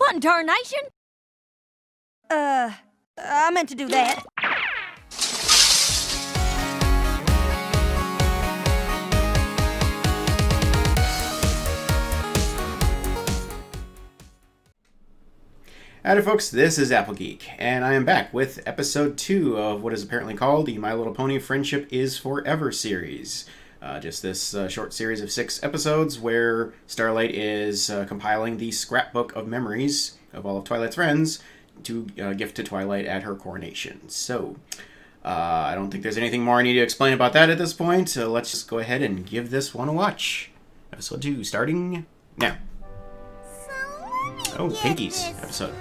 one, tarnation! I meant to do that. Howdy folks, this is Apple Geek, and I am back with episode 2 of what is apparently called the My Little Pony Friendship is Forever series. Just this short series of 6 episodes where Starlight is compiling the scrapbook of memories of all of Twilight's friends to gift to Twilight at her coronation. So, I don't think there's anything more I need to explain about that at this point, so let's just go ahead and give this one a watch. Episode 2, starting now. Oh, Pinky's episode.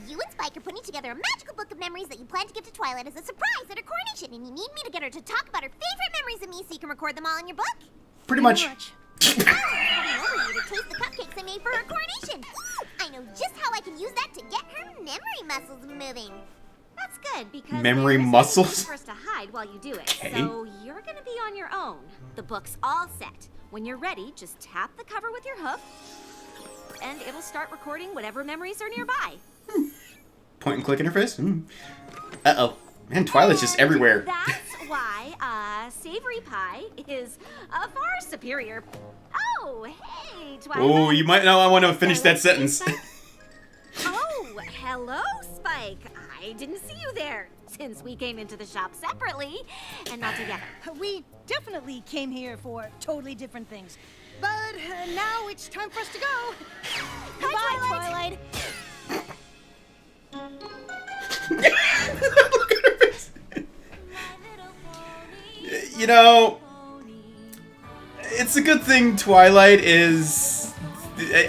You and Spike are putting together a magical book of memories that you plan to give to Twilight as a surprise at her coronation, and you need me to get her to talk about her favorite memories of me so you can record them all in your book? Pretty much. I'm coming over you to taste the cupcakes I made for her coronation. I know just how I can use that to get her memory muscles moving. That's good, because memory there's muscles? for us to hide while you do it. Okay. So you're gonna be on your own. The book's all set. When you're ready, just tap the cover with your hoof, and it'll start recording whatever memories are nearby. Point and click interface? Uh-oh. Man, Twilight's just everywhere. That's why, savory pie is far superior. Oh, hey, Twilight. Oh, you might not want to finish that sentence. Oh, hello, Spike. I didn't see you there, since we came into the shop separately and not together. We definitely came here for totally different things. But now it's time for us to go. Goodbye, Twilight. Look at her face. You know, it's a good thing Twilight is...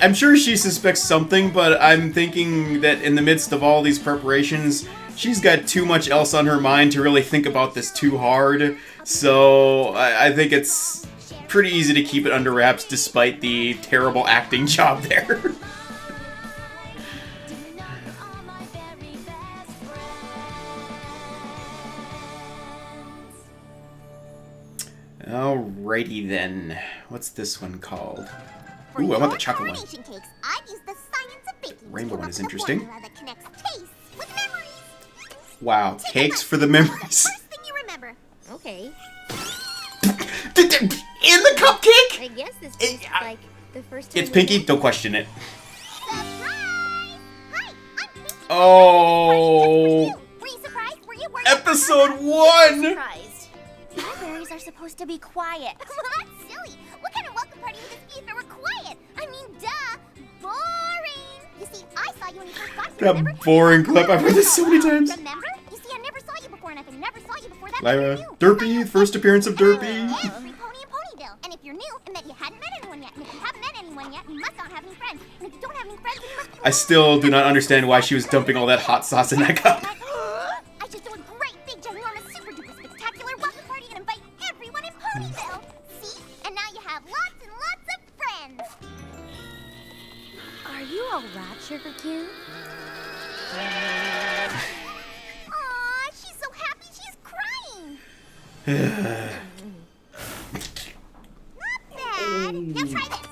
I'm sure she suspects something, but I'm thinking that in the midst of all these preparations, she's got too much else on her mind to really think about this too hard. So I think it's pretty easy to keep it under wraps despite the terrible acting job there. Alrighty then. What's this one called? Ooh, I want the chocolate one. Cakes, I've used the science of baking Rainbow to one is come up with a interesting. formula that connects taste with memories. Wow, cakes for the memories. First thing you remember. Okay, In the cupcake? I guess this tastes like the first time It's Pinky, don't question it. Surprise! Hi, I'm Pinky. Oh. Were you surprised? Were you worried? Episode 1! Surprised. Libraries are supposed to be quiet. Well, that's silly. What kind of welcome party would this be if it were quiet? I mean, duh. Boring. You see, I saw you when you first got here, remember? That boring clip, I've heard this so many times. Remember? You see, I never saw you before, and if I never saw you before that, Lyra, you're new. Derpy, first appearance of Derpy. Every pony in Ponyville. And if you're new, it meant you hadn't met anyone yet. And if you haven't met anyone yet, you must not have any friends. And if you don't have any friends, then you must be I still do not understand why she was dumping all that hot sauce in that cup. I should do a great, big, ginormous, super duper spectacular welcome party and invite everyone in Ponyville. See? And now you have lots and lots of friends. Are you all right, Sugar Cube? Aw, she's so happy she's crying. Not bad. Now try this.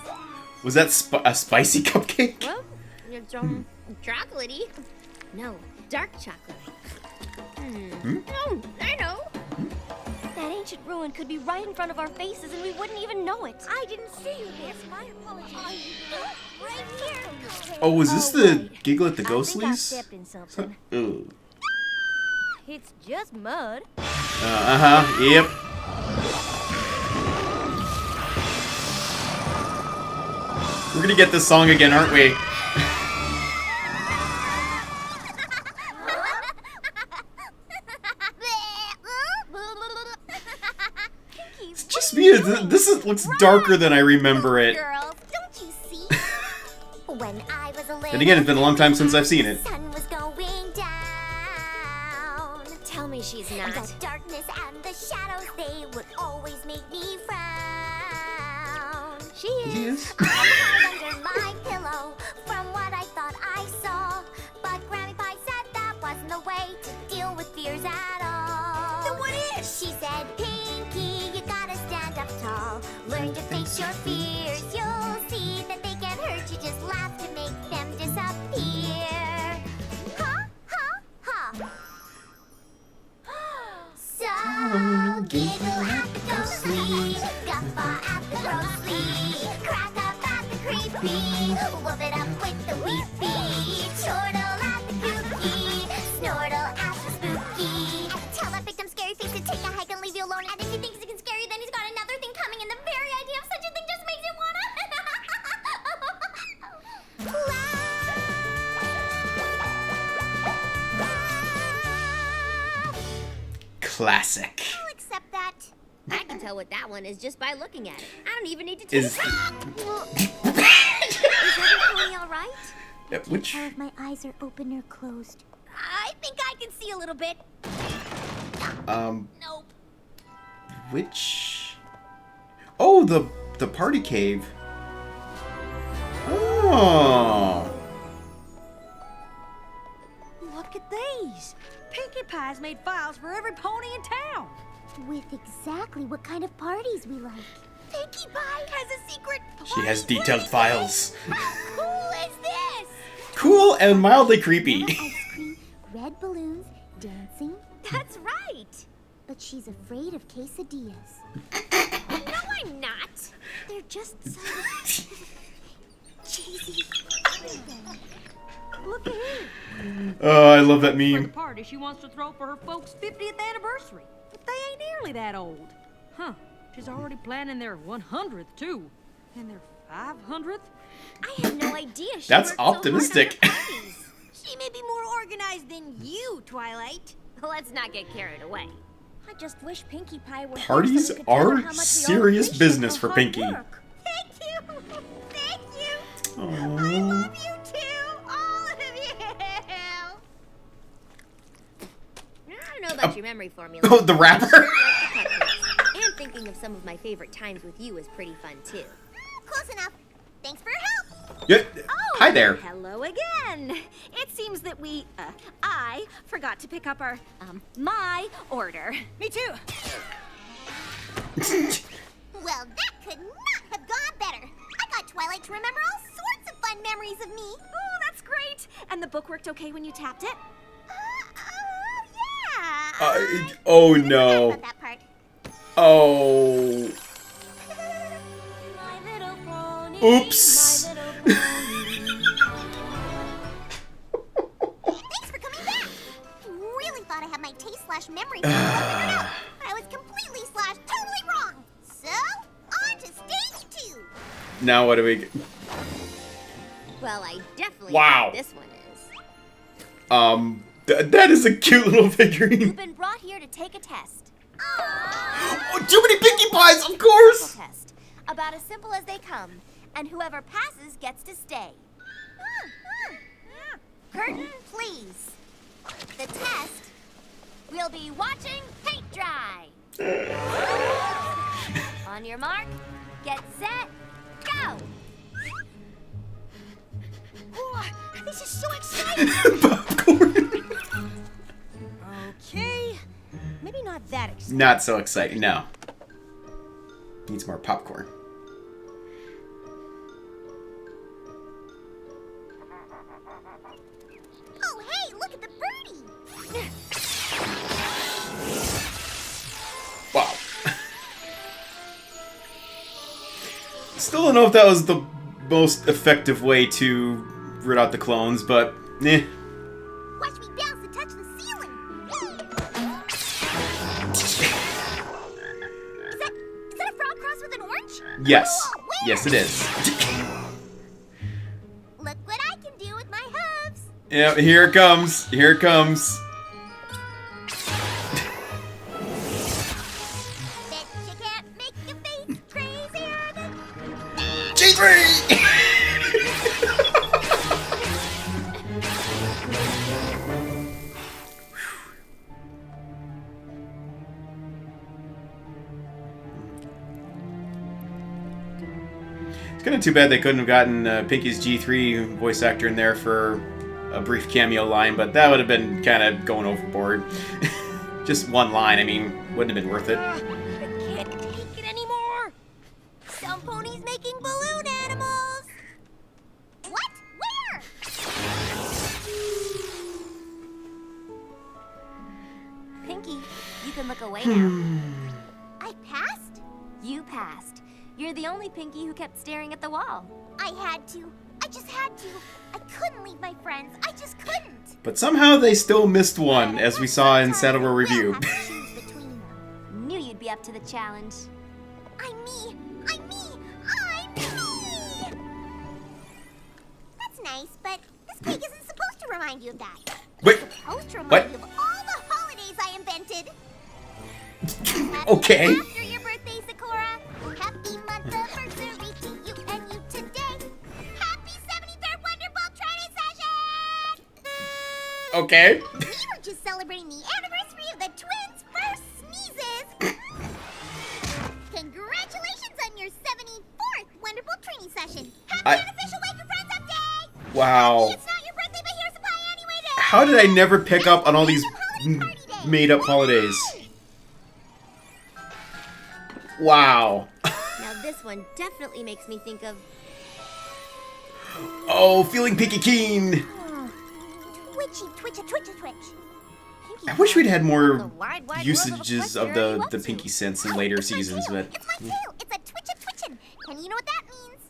Was that a spicy cupcake? Well, it's chocolatey. No, dark chocolate. Oh, I know. That ancient ruin could be right in front of our faces and we wouldn't even know it. I didn't see you there. My apologies. Right here. Oh, was this the Giggle at the I think I Ghostlies? stepped in something. Ooh. It's just mud. Yep. We're gonna get this song again, aren't we? It's just me. Looks darker than I remember it. Girls, don't you see? When I was a little And again, it's been a long time since I've seen it. the sun was going down. Tell me she's The not. darkness and the shadows, they would always make me frown. She is. He is. I hide under my pillow from what I thought I saw. But Grammy Pie said that wasn't the way to deal with fears at all. Then what is? She said, Pinky, you gotta stand up tall. Learn to face your fears. You'll see that they can't hurt you. Just laugh to make them disappear. loopy. Whoop it up with the weepy. Chortle at the kooky. Snortle at the spooky. And tell that victim scary face to take a hike and leave you alone. And if he thinks he can scare you, then he's got another thing coming. And the very idea of such a thing just makes you wanna... Classic. I'll accept that. I can tell what that one is just by looking at it. I don't even need to Is Is everything all right? which? If my eyes are open or closed. I think I can see a little bit. Nope. Which? Oh, the party cave. Oh. Look at these. Pinkie Pie's made files for every pony in town. With exactly what kind of parties we like. Pinkie Pie has a secret She has detailed files. How cool is this? Cool and mildly creepy. Ice cream, red balloons, dancing. That's right. But she's afraid of quesadillas. No, I'm not. They're just so cheesy. Look at here. Oh, I love that For the meme. party she wants to throw for her folks' 50th anniversary. But they ain't nearly that old. Huh. She's already planning their 100th, too. And their 500th? I had no idea she That's worked so hard on optimistic. her parties. She may be more organized than you, Twilight. Let's not get carried away. I just wish Pinkie Pie were here Parties so we could tell her are how much we all serious appreciate business her for hard Pinkie. work. Thank you. Thank you. I Aww. love you too, all of you. I don't know about your memory formula. Oh, the rapper. I sure like the cupcakes. And thinking of some of my favorite times with you is pretty fun too. Close enough. Thanks for your help. Yeah. Oh, Hi there. Hello again. It seems that I forgot to pick up our, my order. Me too. Well, that could not have gone better. I got Twilight to remember all sorts of fun memories of me. Oh, that's great. And the book worked okay when you tapped it? Yeah. Oh I forgot no. about that part. Oh. My little pony. Oops. My little pony. Thanks for coming back. I really thought I had my taste/memory thing all figured out, but I was completely/totally wrong. So, on to stage 2. Now what do we? Well, I definitely Wow. think this one is. That is a cute little figurine. You've been brought here to take a test. Oh, too many Pinkie Pies, of course. Test. About as simple as they come. And whoever passes gets to stay. Curtain, please. The test. We'll be watching paint dry. On your mark, get set, go. Oh, this is so exciting. Popcorn. Okay. Maybe not that exciting. Not so exciting. No. Needs more popcorn. Oh, hey, look at the birdie. Wow. Still don't know if that was the most effective way to root out the clones, but eh. Watch me bounce and touch the ceiling. Is that a frog crossed with an orange? Yes. Cool, where? Yes, it is. Look what I can do with my hooves. Yeah, here it comes. Here it comes. Bet you can't make your face crazier than... G3! It's kind of too bad they couldn't have gotten Pinkie's G3 voice actor in there for a brief cameo line, but that would have been kind of going overboard. Just one line, I mean, wouldn't have been worth it. I can't take it anymore. Some ponies making balloon animals. What? Where? Pinkie, you can look away now. I passed? You passed. You're the only only Pinky who kept staring at the wall. I had to. I just had to. I couldn't leave my friends. I just couldn't. But somehow they still missed one, as we saw in Saddle Review. We'll have to choose between them. Knew you'd be up to the challenge. I'm me. I'm me. I'm me. That's nice, but this cake isn't supposed to remind you of that. Wait, It's supposed to remind what? you of all the holidays I invented. Okay. After your birthday, Sakura. Happy month anniversary to you and you today. Happy 73rd Wonderful Training Session! Okay. We were just celebrating the anniversary of the twins' first sneezes. Congratulations on your 74th Wonderful Training Session. Happy unofficial Wake Your Friends Update! Wow. It's not your birthday, but here's a pie anyway to... How did I never pick up on all these made-up holidays? Wow. Now this one definitely makes me think of... Oh, feeling Pinky Keen. Twitchy, twitcha, twitcha, twitch. Pinky I wish we'd had the more wide, wide usages world of a the question Pinky sense in later It's my seasons, tail. but It's my tail. It's a twitcha twitchin'. And you know what that means?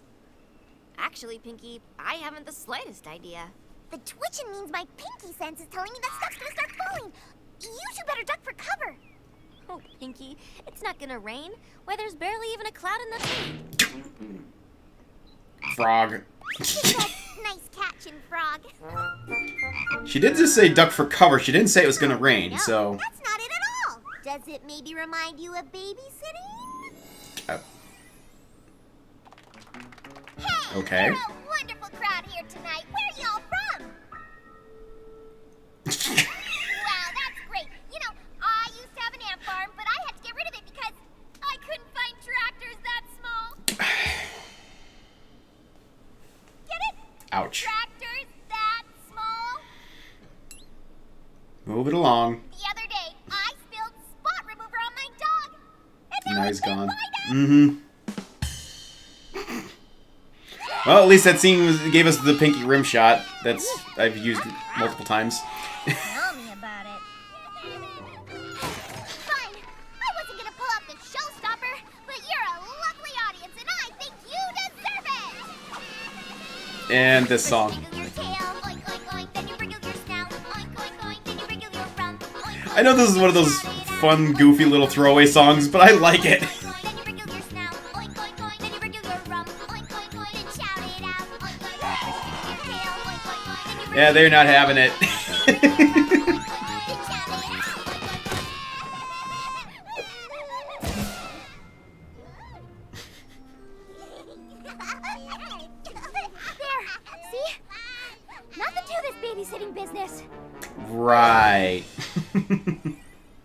Actually, Pinky, I haven't the slightest idea. The twitchin' means my pinky sense is telling me that stuff's gonna start falling. You two better duck for cover. Oh, Pinky, it's not gonna rain. Why, there's barely even a cloud in the sky. Frog. Nice catching, Frog. She did just say duck for cover. She didn't say it was gonna rain, No, so... that's not it at all. Does it maybe remind you of babysitting? Hey, Okay. you're a wonderful crowd here tonight. Where y'all from? Wow, that's great. You know, I used to have an ant farm, but I had to get rid of it because I couldn't find tractors that small. Get it? Ouch. Tractors that small? Move it along. The other day, I spilled spot remover on my dog. And now Now he's it's been gone. wide out. Mm-hmm. Well, at least that scene gave us the Pinky rim shot. I've used it multiple times. Tell me about it. Fine. I wasn't gonna pull out the showstopper, but you're a lovely audience, and I think you deserve it. And this song. Wiggle your tail, oink oink oink, then you wriggle your snout, oink oink oink, then you wriggle your rump, oink oink. I know this is one of those fun, goofy little throwaway songs, but I like it. Then you wriggle your snout, oink oink oink, then you wriggle your rump, oink oink oink, and shout it out, oink oink oink, wiggle your tail, oink oink oink, then you wriggle Yeah, they're not having it. There, see? Nothing to this babysitting business. Right.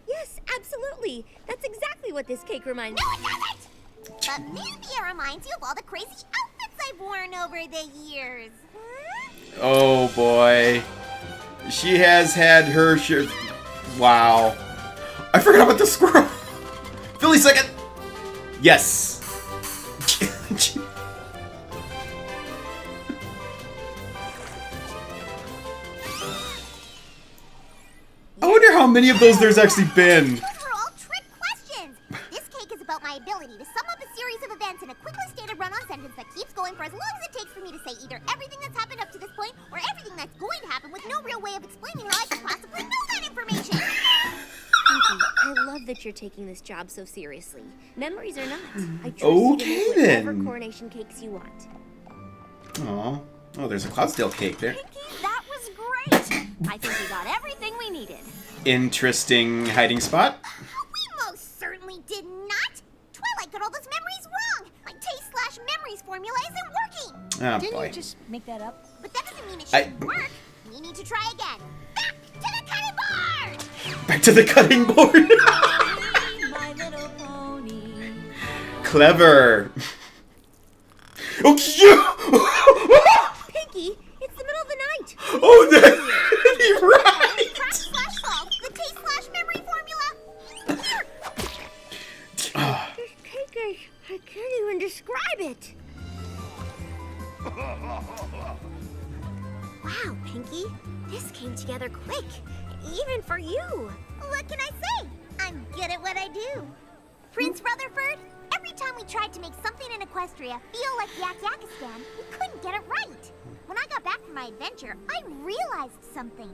Yes, absolutely. That's exactly what this cake reminds No, it doesn't! But maybe it reminds you of all the crazy outfits I've worn over the years. Oh boy. She has had her share. Wow. I forgot about the squirrel. Philly second. Yes. I wonder how many of those there's actually been. Those were all trick questions. This cake is about my ability to sum up a series of events in a quickly stated run-on sentence that keeps going for as long as it takes for me to say either everything that's happened up to this point or everything that's going to happen with no real way of explaining how I could possibly know that information. Pinky, I love that you're taking this job so seriously. Memories or not, I trust you to Okay, make whatever then. coronation cakes you want. Aw. Oh, there's a Cloudsdale cake there. Pinky, that was great. I think we got everything we needed. Interesting hiding spot. We most certainly did not. Twilight got all those memories wrong. My taste/memories formula isn't working. Oh Didn't boy. you just make that up? But that doesn't mean it I- shouldn't work. We need to try again. Back to the cutting board! Back to the cutting board. My little pony. Clever. Oh, Pinky, it's the middle of the night. oh, you're right. Crash/fall, the taste/memory formula. This cake is... I can't even describe it. Wow, Pinky, this came together quick. Even for you. What can I say? I'm good at what I do. Prince Rutherford, every time we tried to make something in Equestria feel like Yak Yakistan, we couldn't get it right. When I got back from my adventure, I realized something.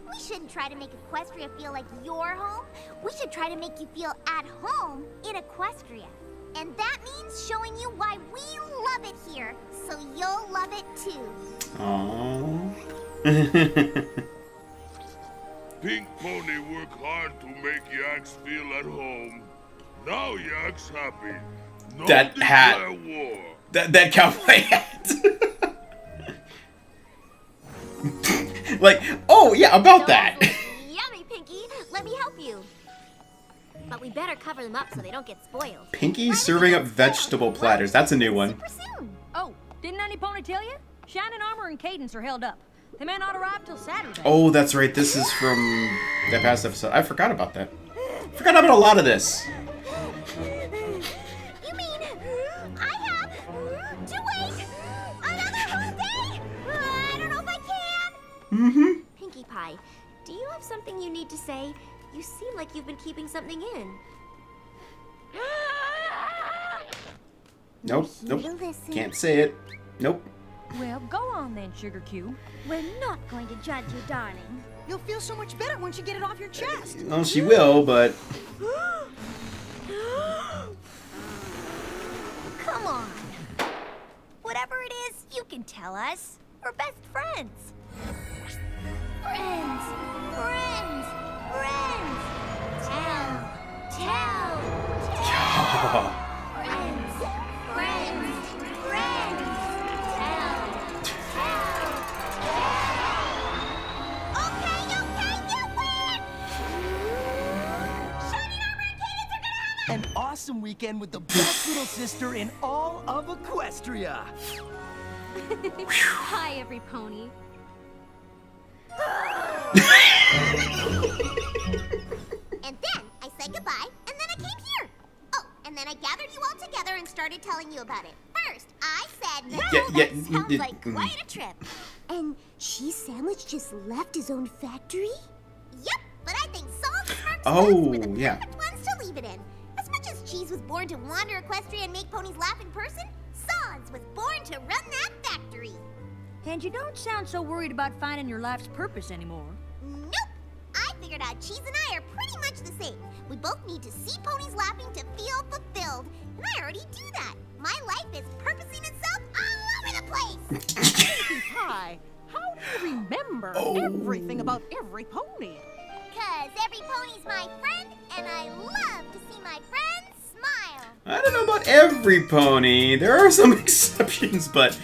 We shouldn't try to make Equestria feel like your home. We should try to make you feel at home in Equestria. And that means showing you why we love it here, so you'll love it too. Aww. Pink Pony worked hard to make Yaks feel at home. Now Yak's happy. No That hat. declare war. That cowboy hat. Like, oh yeah, about that. Yummy, Pinky. Let me help you. But we better cover them up so they don't get spoiled. Pinky serving up vegetable platters. That's a new one. Super soon. Oh, didn't Honey Pony tell you? Shining Armor and Cadence are held up. They may not arrive till Saturday. Oh, that's right. This is from that past episode. I forgot about that. Forgot about a lot of this. You mean I have to wait another whole day? I don't know if I can. Pinkie Pie, do you have something you need to say? You seem like you've been keeping something in. Nope. Nope. You listen. Can't say it. Nope. Well, go on then, Sugar Cube. We're not going to judge you, darling. You'll feel so much better once you get it off your chest. Well, she will, but Come on. Whatever it is, you can tell us. We're best friends. Friends, friends, friends. Tell, tell, tell. Friends, friends, friends. Tell, tell, tell. Okay, you win! Shining Armor and Cadence are gonna have An awesome weekend with the best little sister in all of Equestria. Hi, every pony. And then I said goodbye, and then I came here. Oh, and then I gathered you all together and started telling you about it. First, I said, no, Yeah, that sounds like quite a trip. And Cheese Sandwich just left his own factory? Yep, but I think Salt and Smirk's Oh, were the yeah. perfect ones to leave it in. As much as Cheese was born to wander Equestria and make ponies laugh in person, Sans was born to run that factory. And you don't sound so worried about finding your life's purpose anymore. Nope! I figured out Cheese and I are pretty much the same. We both need to see ponies laughing to feel fulfilled. And I already do that. My life is purposing itself all over the place. Hi. How do you remember everything about every pony? Cause every pony's my friend, and I love to see my friends smile. I don't know about every pony. There are some exceptions, but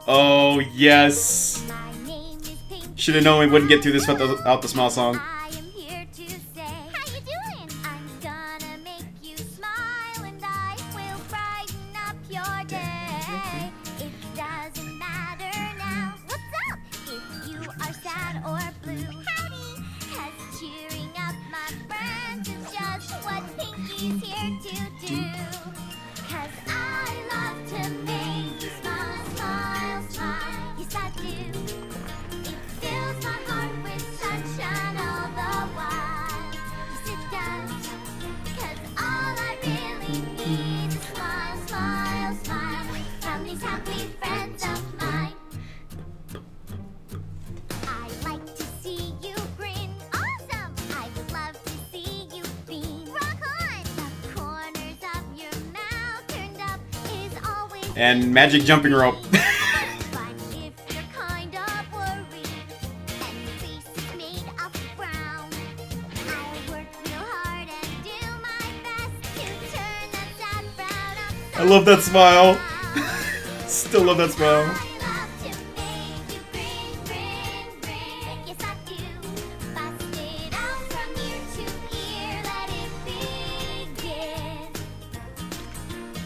oh yes. My name is Pinky. Should have known we wouldn't get through this without the small song. I am here to say, how you doing? I'm gonna make you smile, and I will brighten up your day. It doesn't matter now. What's up? If you are sad or blue, howdy. 'Cause cheering up my friends is just what Pinky's here to do. 'Cause I love to make you smile, smile, smile. Yes, I do. It fills my heart with sunshine all the while. Yes, it does. 'Cause all I really need is a smile, smile, smile from these happy friends of mine. I like to see you grin. Awesome! I would love to see you beam. Rock on! The corners of your mouth turned up is always And magic jumping rope. But if you're kind of worried and your face is made of brown, I'll work real hard and do my best to turn that sad frown upside I love that smile. down. Still love that smile. I love to make you grin, grin, grin. Yes, I do. Bust it out from ear to ear, let it begin.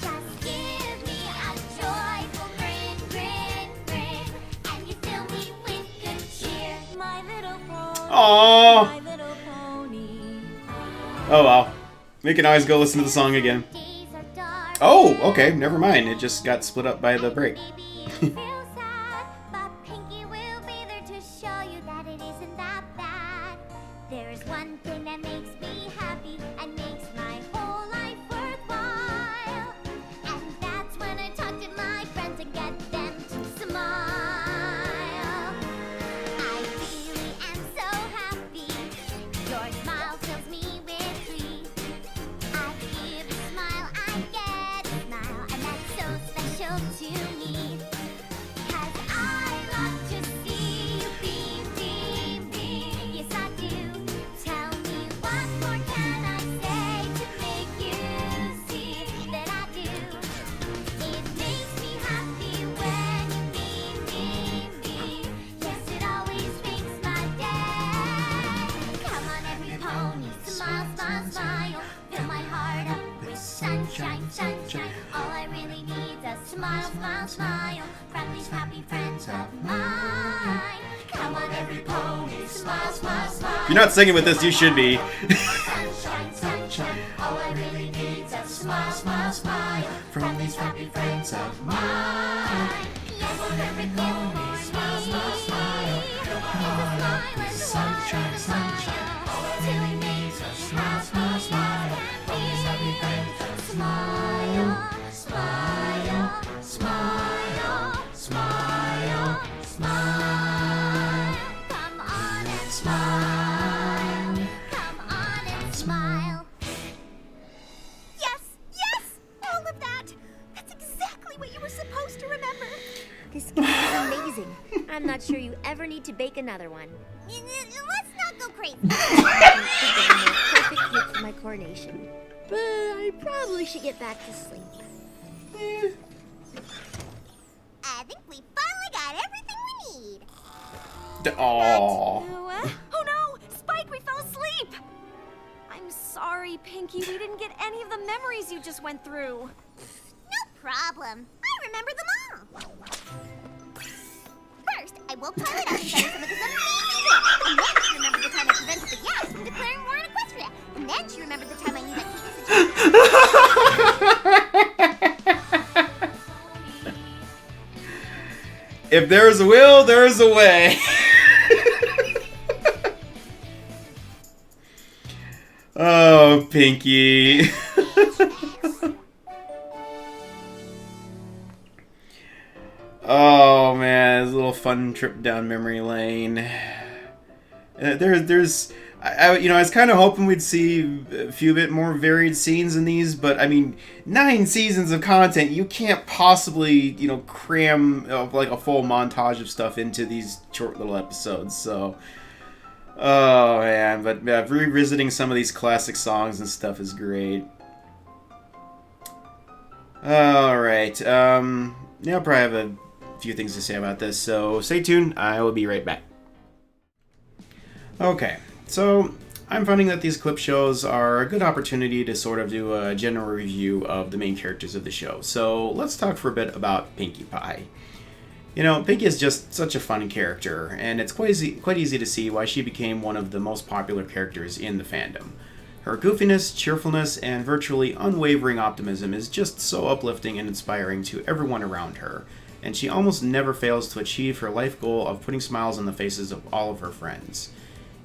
Just give me a joyful grin, grin, grin, and you fill me with good cheer. My little pony. Aww. My little pony. Oh well. We can always go listen to the song again. Days are dark. Oh, okay. Never mind. It just got split up by the break. Maybe you feel sad, but Pinky will be there to show you that it isn't that bad. There is one thing that makes me happy and makes my whole life worthwhile. from these happy friends of mine. Come on, every pony, smile, smile, smile. If you're not singing with this, you should be. Sunshine, sunshine, all I really need's a smile, smile, smile from these happy friends of mine. Yes, every pony, smile, smile, smile. Sunshine, sunshine, all I really need's a smile, smile, smile from these happy friends of smile, smile, smile, smile, smile. Come on and smile. Come on and smile. Yes, yes, all of that. That's exactly what you were supposed to remember. This cake is amazing. I'm not sure you ever need to bake another one. Let's not go crazy. I think I'm a perfect cake for my coronation. But I probably should get back to sleep. I think we finally got everything we need. Aww. Oh no! Spike, we fell asleep! I'm sorry, Pinky. We didn't get any of the memories you just went through. No problem. I remember them all. First, I woke Twilight up and showed her some of this amazing work. And then she remembered the time I prevented the Yaks from declaring war on Equestria. And then she remembered the time I knew that If there's a will, there's a way. Oh, Pinky. Oh man, it's a little fun trip down memory lane. I was kind of hoping we'd see a few bit more varied scenes in these, but I mean, 9 seasons of content, you can't possibly, cram like a full montage of stuff into these short little episodes. So, oh man, but revisiting some of these classic songs and stuff is great. All right, I'll probably have a few things to say about this, so stay tuned. I will be right back. Okay, so I'm finding that these clip shows are a good opportunity to sort of do a general review of the main characters of the show. So let's talk for a bit about Pinkie Pie. Pinkie is just such a fun character, and it's quite easy to see why she became one of the most popular characters in the fandom. Her goofiness, cheerfulness, and virtually unwavering optimism is just so uplifting and inspiring to everyone around her, and she almost never fails to achieve her life goal of putting smiles on the faces of all of her friends.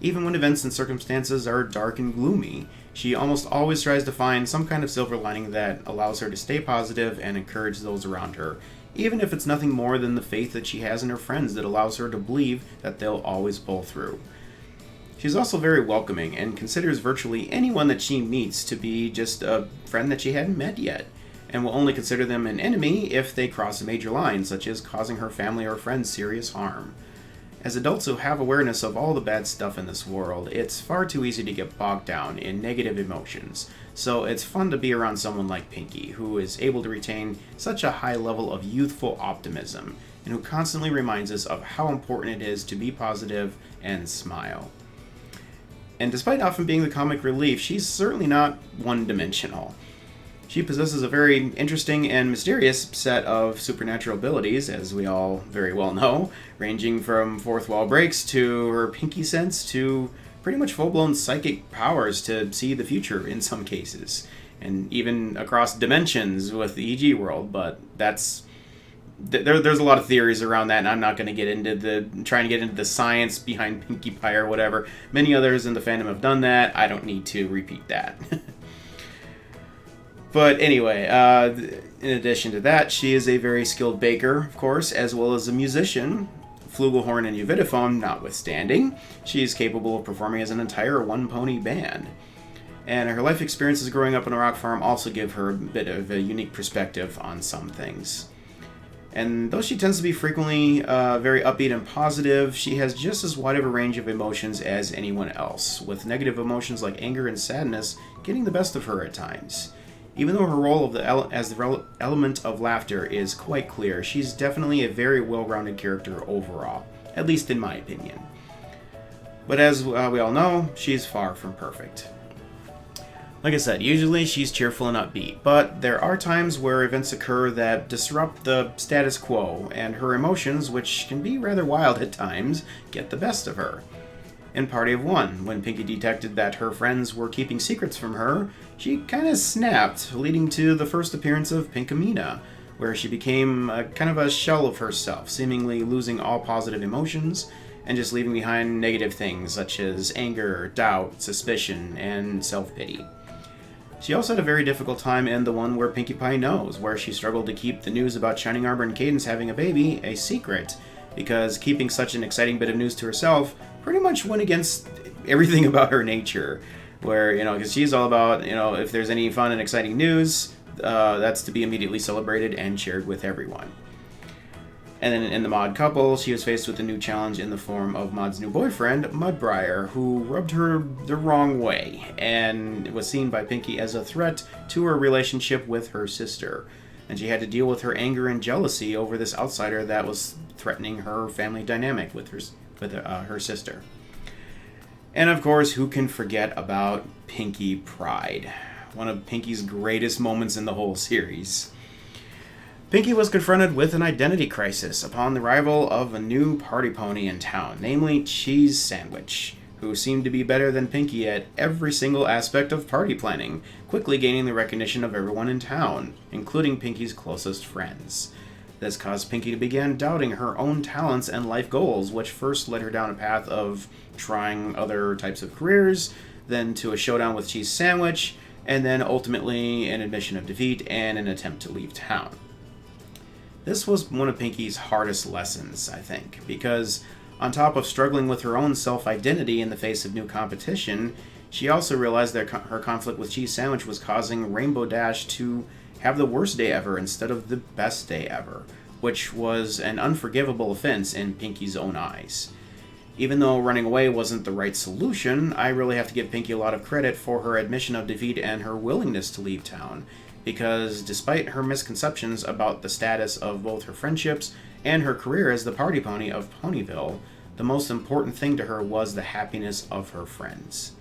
Even when events and circumstances are dark and gloomy, she almost always tries to find some kind of silver lining that allows her to stay positive and encourage those around her, even if it's nothing more than the faith that she has in her friends that allows her to believe that they'll always pull through. She's also very welcoming and considers virtually anyone that she meets to be just a friend that she hadn't met yet, and will only consider them an enemy if they cross a major line, such as causing her family or friends serious harm. As adults who have awareness of all the bad stuff in this world, it's far too easy to get bogged down in negative emotions, so it's fun to be around someone like Pinkie, who is able to retain such a high level of youthful optimism, and who constantly reminds us of how important it is to be positive and smile. And despite often being the comic relief, she's certainly not one-dimensional. She possesses a very interesting and mysterious set of supernatural abilities, as we all very well know, ranging from fourth wall breaks to her pinky sense to pretty much full-blown psychic powers to see the future in some cases, and even across dimensions with the EG world, but there's a lot of theories around that, and I'm not going to get into the science behind Pinkie Pie or whatever. Many others in the fandom have done that. I don't need to repeat that. But anyway, in addition to that, she is a very skilled baker, of course, as well as a musician. Flugelhorn and Uvitophone notwithstanding, she is capable of performing as an entire one-pony band. And her life experiences growing up on a rock farm also give her a bit of a unique perspective on some things. And though she tends to be frequently very upbeat and positive, she has just as wide of a range of emotions as anyone else, with negative emotions like anger and sadness getting the best of her at times. Even though her role as the element of laughter is quite clear, she's definitely a very well-rounded character overall, at least in my opinion. But as we all know, she's far from perfect. Like I said, usually she's cheerful and upbeat, but there are times where events occur that disrupt the status quo, and her emotions, which can be rather wild at times, get the best of her. In Party of One, when Pinkie detected that her friends were keeping secrets from her, she kind of snapped, leading to the first appearance of Pinkamena, where she became kind of a shell of herself, seemingly losing all positive emotions and just leaving behind negative things such as anger, doubt, suspicion, and self-pity. She also had a very difficult time in the one where Pinkie Pie Knows, where she struggled to keep the news about Shining Arbor and Cadance having a baby a secret, because keeping such an exciting bit of news to herself pretty much went against everything about her nature. Where, because she's all about, if there's any fun and exciting news, that's to be immediately celebrated and shared with everyone. And then in the Maud couple, she was faced with a new challenge in the form of Maud's new boyfriend, Mudbriar, who rubbed her the wrong way, and was seen by Pinkie as a threat to her relationship with her sister. And she had to deal with her anger and jealousy over this outsider that was threatening her family dynamic with her sister. And of course, who can forget about Pinkie Pride? One of Pinkie's greatest moments in the whole series. Pinkie was confronted with an identity crisis upon the arrival of a new party pony in town, namely Cheese Sandwich, who seemed to be better than Pinkie at every single aspect of party planning, quickly gaining the recognition of everyone in town, including Pinkie's closest friends. This caused Pinkie to begin doubting her own talents and life goals, which first led her down a path of trying other types of careers, then to a showdown with Cheese Sandwich, and then ultimately an admission of defeat and an attempt to leave town. This was one of Pinkie's hardest lessons, I think, because on top of struggling with her own self-identity in the face of new competition, she also realized that her conflict with Cheese Sandwich was causing Rainbow Dash to have the worst day ever instead of the best day ever, which was an unforgivable offense in Pinkie's own eyes. Even though running away wasn't the right solution, I really have to give Pinkie a lot of credit for her admission of defeat and her willingness to leave town, because despite her misconceptions about the status of both her friendships and her career as the party pony of Ponyville, the most important thing to her was the happiness of her friends.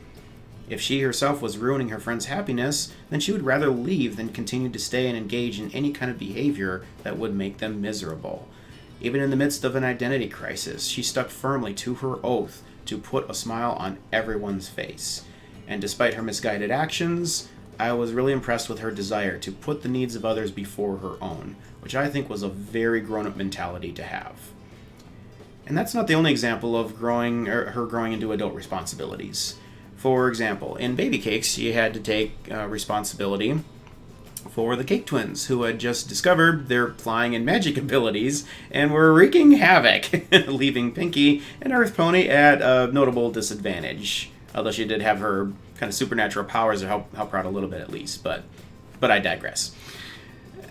If she herself was ruining her friends' happiness, then she would rather leave than continue to stay and engage in any kind of behavior that would make them miserable. Even in the midst of an identity crisis, she stuck firmly to her oath to put a smile on everyone's face. And despite her misguided actions, I was really impressed with her desire to put the needs of others before her own, which I think was a very grown-up mentality to have. And that's not the only example of her growing into adult responsibilities. For example, in Baby Cakes, she had to take responsibility for the Cake Twins, who had just discovered their flying and magic abilities and were wreaking havoc, leaving Pinkie and Earth Pony at a notable disadvantage. Although she did have her kind of supernatural powers to help her out a little bit at least, but I digress.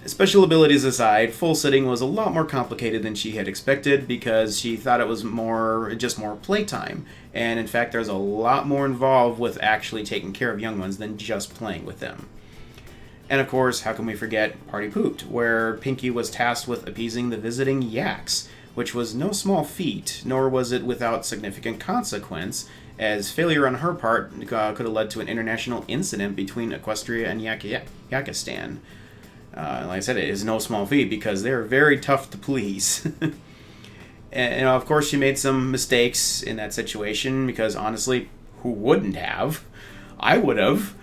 Special abilities aside, Full Sitting was a lot more complicated than she had expected because she thought it was just more playtime. And in fact, there's a lot more involved with actually taking care of young ones than just playing with them. And of course, how can we forget Party Pooped, where Pinkie was tasked with appeasing the visiting yaks, which was no small feat, nor was it without significant consequence, as failure on her part could have led to an international incident between Equestria and Yakistan. Like I said, it is no small feat because they're very tough to please. And of course, she made some mistakes in that situation because honestly, who wouldn't have? I would have.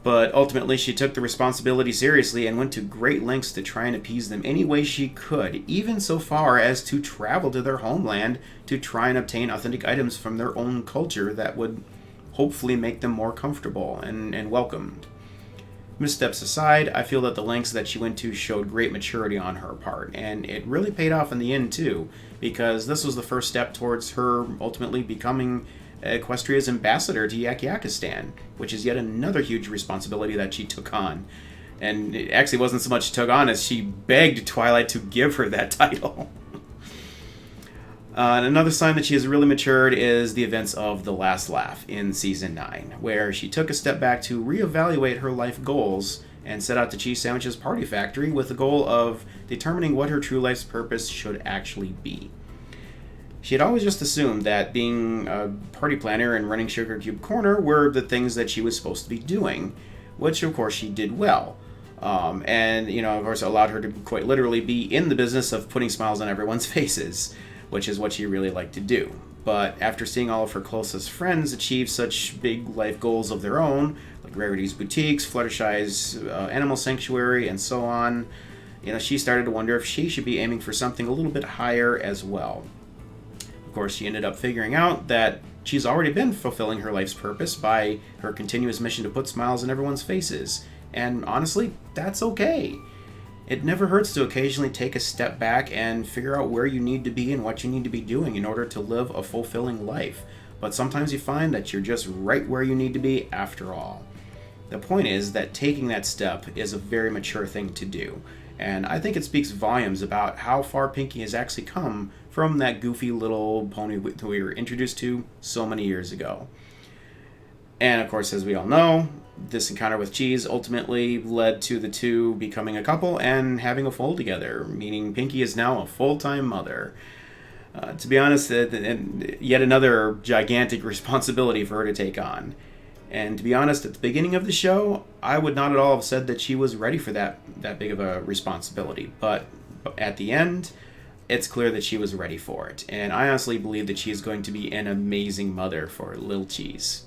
But ultimately, she took the responsibility seriously and went to great lengths to try and appease them any way she could, even so far as to travel to their homeland to try and obtain authentic items from their own culture that would hopefully make them more comfortable and welcomed. Missteps aside, I feel that the lengths that she went to showed great maturity on her part, and it really paid off in the end too, because this was the first step towards her ultimately becoming Equestria's ambassador to Yakistan, which is yet another huge responsibility that she took on. And it actually wasn't so much she took on as she begged Twilight to give her that title. And another sign that she has really matured is the events of The Last Laugh in Season 9, where she took a step back to reevaluate her life goals and set out to Cheese Sandwich's party factory with the goal of determining what her true life's purpose should actually be. She had always just assumed that being a party planner and running Sugar Cube Corner were the things that she was supposed to be doing, which of course she did well. And, of course, allowed her to quite literally be in the business of putting smiles on everyone's faces, which is what she really liked to do. But after seeing all of her closest friends achieve such big life goals of their own, like Rarity's Boutiques, Fluttershy's Animal Sanctuary, and so on, she started to wonder if she should be aiming for something a little bit higher as well. Of course, she ended up figuring out that she's already been fulfilling her life's purpose by her continuous mission to put smiles on everyone's faces. And honestly, that's okay. It never hurts to occasionally take a step back and figure out where you need to be and what you need to be doing in order to live a fulfilling life. But sometimes you find that you're just right where you need to be after all. The point is that taking that step is a very mature thing to do. And I think it speaks volumes about how far Pinkie has actually come from that goofy little pony that we were introduced to so many years ago. And of course, as we all know, this encounter with Cheese ultimately led to the two becoming a couple and having a foal together, meaning Pinkie is now a full-time mother. To be honest, yet another gigantic responsibility for her to take on. And to be honest, at the beginning of the show, I would not at all have said that she was ready for that big of a responsibility. But at the end, it's clear that she was ready for it. And I honestly believe that she is going to be an amazing mother for Lil Cheese.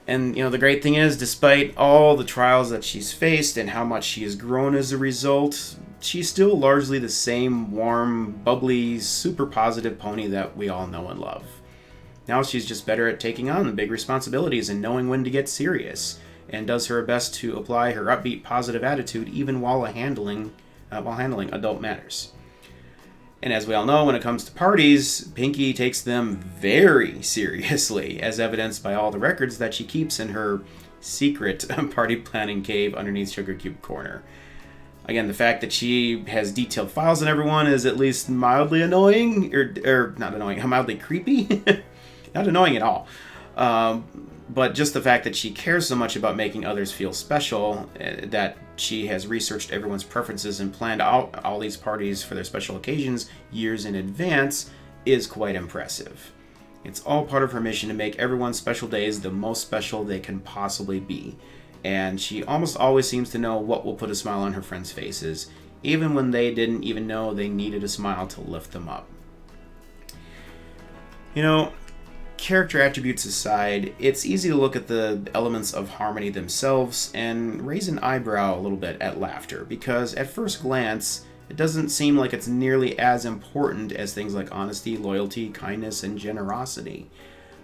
And, the great thing is, despite all the trials that she's faced and how much she has grown as a result, she's still largely the same warm, bubbly, super positive pony that we all know and love. Now she's just better at taking on the big responsibilities and knowing when to get serious, and does her best to apply her upbeat, positive attitude even while handling adult matters. And as we all know, when it comes to parties, Pinkie takes them very seriously, as evidenced by all the records that she keeps in her secret party planning cave underneath Sugar Cube Corner. Again, the fact that she has detailed files on everyone is at least mildly annoying, or not annoying, mildly creepy. Not annoying at all. But just the fact that she cares so much about making others feel special, that she has researched everyone's preferences and planned out all these parties for their special occasions years in advance, is quite impressive. It's all part of her mission to make everyone's special days the most special they can possibly be. And she almost always seems to know what will put a smile on her friends' faces, even when they didn't even know they needed a smile to lift them up. Character attributes aside, it's easy to look at the elements of harmony themselves and raise an eyebrow a little bit at Laughter, because at first glance, it doesn't seem like it's nearly as important as things like honesty, loyalty, kindness, and generosity.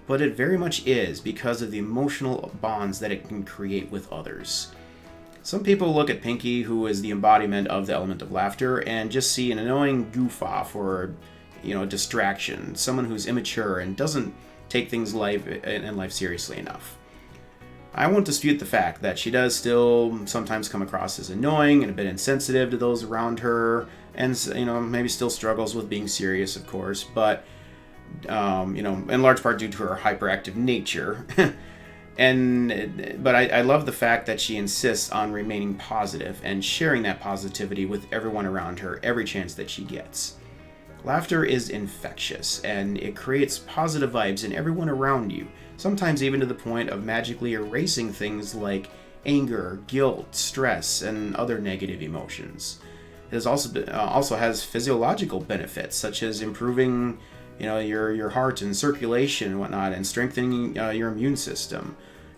But it very much is, because of the emotional bonds that it can create with others. Some people look at Pinkie, who is the embodiment of the element of laughter, and just see an annoying goof-off or, a distraction, someone who's immature and doesn't take things in life seriously enough. I won't dispute the fact that she does still sometimes come across as annoying and a bit insensitive to those around her, and maybe still struggles with being serious, of course, but in large part due to her hyperactive nature. But I love the fact that she insists on remaining positive and sharing that positivity with everyone around her every chance that she gets. Laughter is infectious, and it creates positive vibes in everyone around you, sometimes even to the point of magically erasing things like anger, guilt, stress, and other negative emotions. It also has physiological benefits, such as improving your heart and circulation and whatnot, and strengthening your immune system.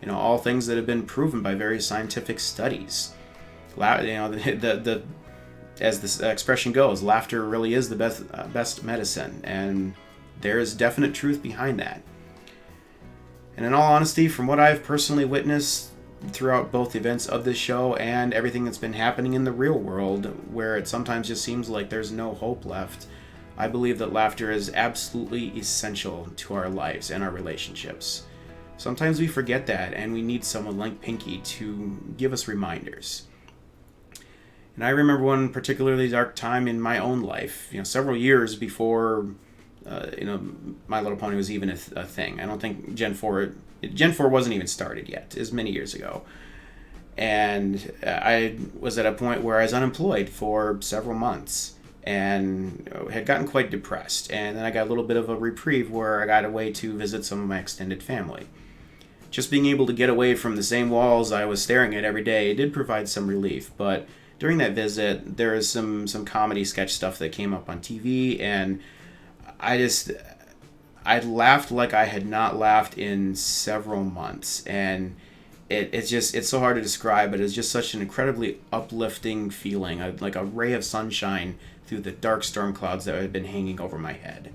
All things that have been proven by various scientific studies. As this expression goes, laughter really is the best medicine, and there is definite truth behind that. And in all honesty, from what I've personally witnessed throughout both the events of this show and everything that's been happening in the real world, where it sometimes just seems like there's no hope left, I believe that laughter is absolutely essential to our lives and our relationships. Sometimes we forget that, and we need someone like Pinkie to give us reminders. And I remember one particularly dark time in my own life, several years before, My Little Pony was even a thing. I don't think Gen 4 wasn't even started yet. It was many years ago. And I was at a point where I was unemployed for several months and had gotten quite depressed. And then I got a little bit of a reprieve where I got away to visit some of my extended family. just being able to get away from the same walls I was staring at every day did provide some relief. But during that visit, there is some comedy sketch stuff that came up on TV, and I laughed like I had not laughed in several months, and it's so hard to describe, but it's just such an incredibly uplifting feeling, like a ray of sunshine through the dark storm clouds that had been hanging over my head.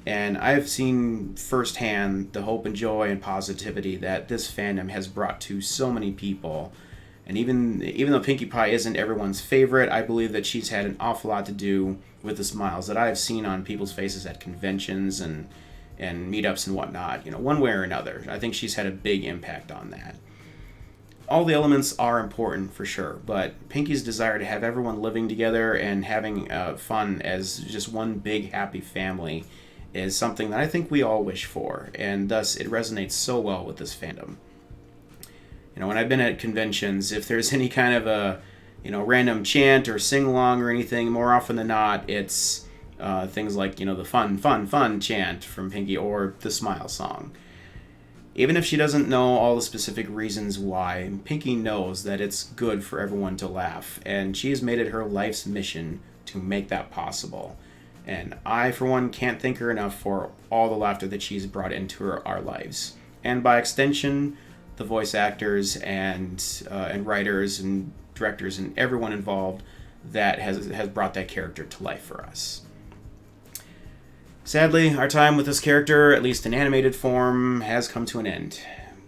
And I've seen firsthand the hope and joy and positivity that this fandom has brought to so many people. And even though Pinkie Pie isn't everyone's favorite, I believe that she's had an awful lot to do with the smiles that I've seen on people's faces at conventions and meetups and whatnot, one way or another. I think she's had a big impact on that. All the elements are important for sure, but Pinkie's desire to have everyone living together and having fun as just one big happy family is something that I think we all wish for, and thus it resonates so well with this fandom. When I've been at conventions, if there's any kind of a random chant or sing-along or anything, more often than not, it's things like, the fun chant from Pinkie or the smile song. Even if she doesn't know all the specific reasons why, Pinkie knows that it's good for everyone to laugh, and she has made it her life's mission to make that possible. And I, for one, can't thank her enough for all the laughter that she's brought into our lives. And by extension, the voice actors and writers and directors and everyone involved that has brought that character to life for us. Sadly, our time with this character, at least in animated form, has come to an end.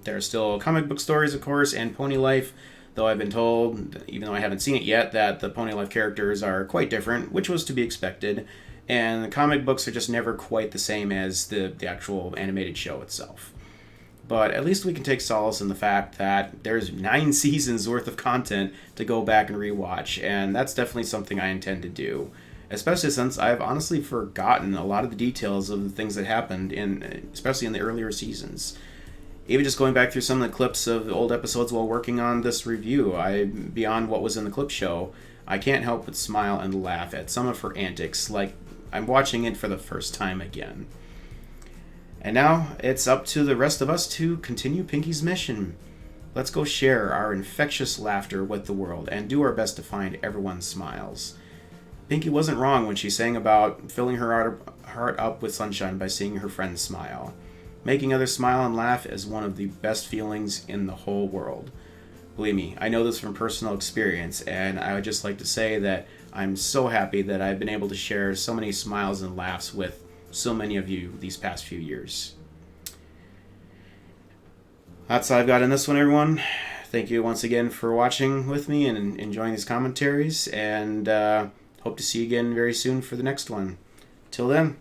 There are still comic book stories, of course, and Pony Life, though I've been told, even though I haven't seen it yet, that the Pony Life characters are quite different, which was to be expected, and the comic books are just never quite the same as the actual animated show itself. But at least we can take solace in the fact that there's 9 seasons worth of content to go back and rewatch, and that's definitely something I intend to do. Especially since I've honestly forgotten a lot of the details of the things that happened, especially in the earlier seasons. Even just going back through some of the clips of the old episodes while working on this review, beyond what was in the clip show, I can't help but smile and laugh at some of her antics, like I'm watching it for the first time again. And now, it's up to the rest of us to continue Pinkie's mission. Let's go share our infectious laughter with the world and do our best to find everyone's smiles. Pinkie wasn't wrong when she sang about filling her heart up with sunshine by seeing her friends smile. Making others smile and laugh is one of the best feelings in the whole world. Believe me, I know this from personal experience, and I would just like to say that I'm so happy that I've been able to share so many smiles and laughs with so many of you these past few years. That's all I've got in this one, everyone. Thank you once again for watching with me and enjoying these commentaries, and hope to see you again very soon for the next one. Till then,